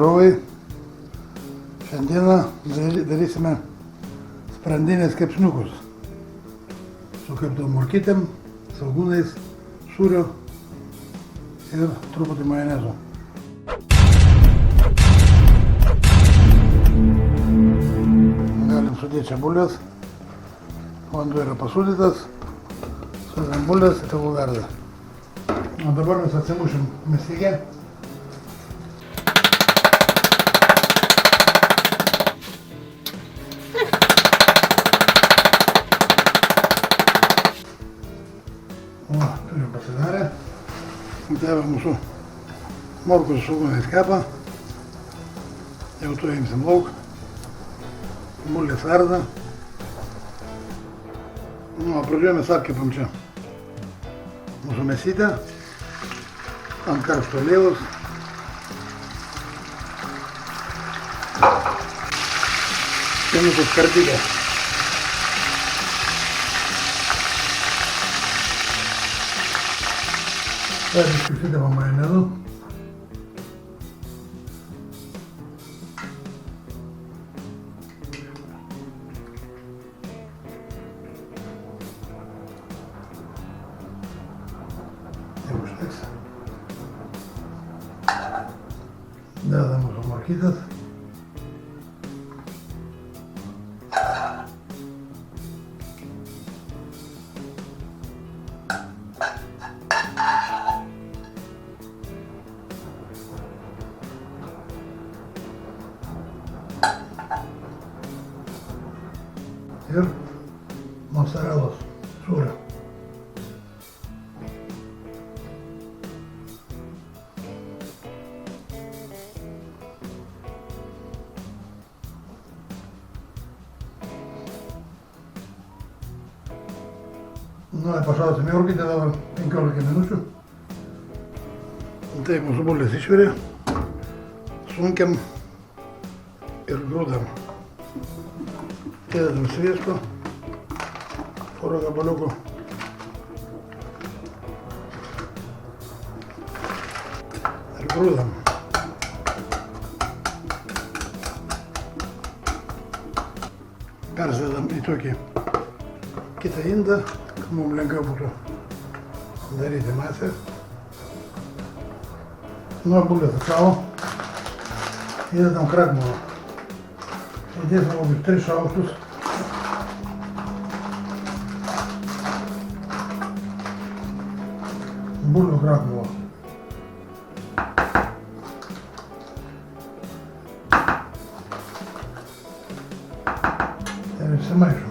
žiūrovai, šiandieną darysime sprandinės kepsniukus su keptom morkytėm, svogūnais, sūriu ir truputį majonezo. Galim sudėti čia bulves, vanduo yra pasūdytas, sudėm bulves ir tegul verda. O dabar mes atsimušim mėsykę. O, turim pasidarę. Tai va mūsų morkų su svogūnais kepa. Jau tuo imsim lauk. Bulvės verda. Nu, o pradžioje mes apkepam čia mūsų mėsytę ant karšto aliejaus. Čia mūsų skardikė. Dar išsidedam majonezu. Tai užteks. Dedam mūsų morkytes. Ir mocarelos sūrio. Nu, pašausim į orkaitę dabar 15 minučių. Taip, mūsų bulvės išvirė. Sunkiam ir grūdam. Įdedam sviesto, porą gabaliukų. Ir grūdam. Persidedam į tokį kitą indą, kad mums lengviau būtų daryti masę. Nu, bulvės atšalo. Įdedam krakmolo. Įdėsim kokius 3 šaukštus. Bulvių krakmolo. Ir išsimaišom.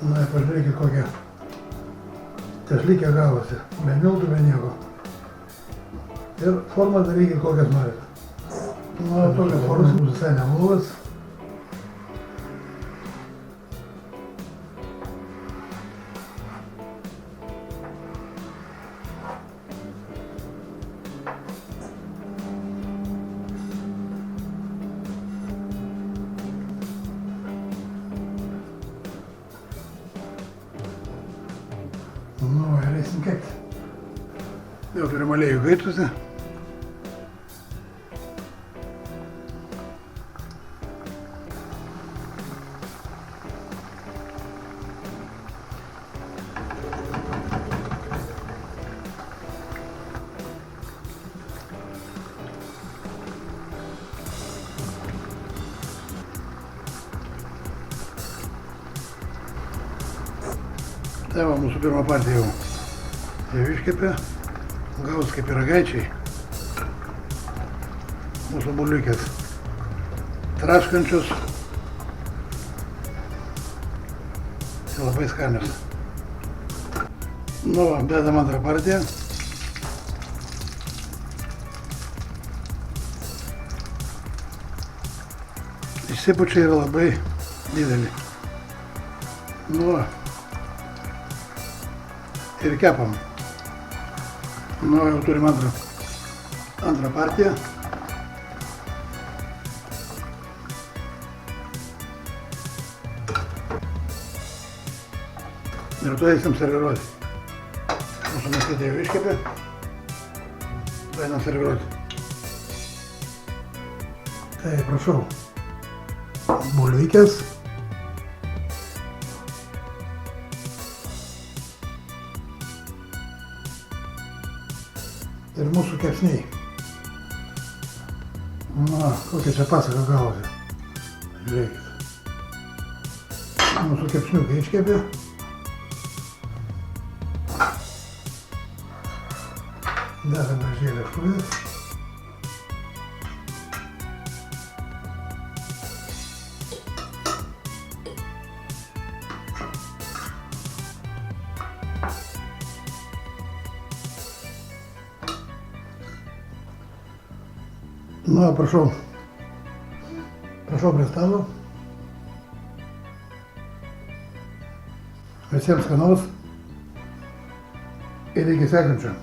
Na, pažiūrėkit kokią tešlykę gavosi, be miltų, be nieko. Ir formą darykit kokias norite. Nu, tokias formas visai neblogas. Nu, ir eisim kepti. Jau turim aliejų kaitusi. Tai va, mūsų pirmą partiją jau iškepė, gaus kaip pyragaičiai. Mūsų bulviukės traškančios. Tai labai skanios. Nu, va, dedam antrą partiją. Išsipučiai yra labai dideli. Nu, va. Ir kepam. Nu, jau turim antrą partiją. Ir tu eisim serviruoti. Mūsų mėsytė jau iškepė. Einam serviruoti. Tai prašau. Bulvikės. Ir mūsų kepsniai. Na, kokia čia pasaka gavosi. Žiūrėkit. Mūsų kepsniukai iškepė. Dedame žėlės žuvis. Na, prašau prie stalo. Visiems skanaus ir iki sekančio.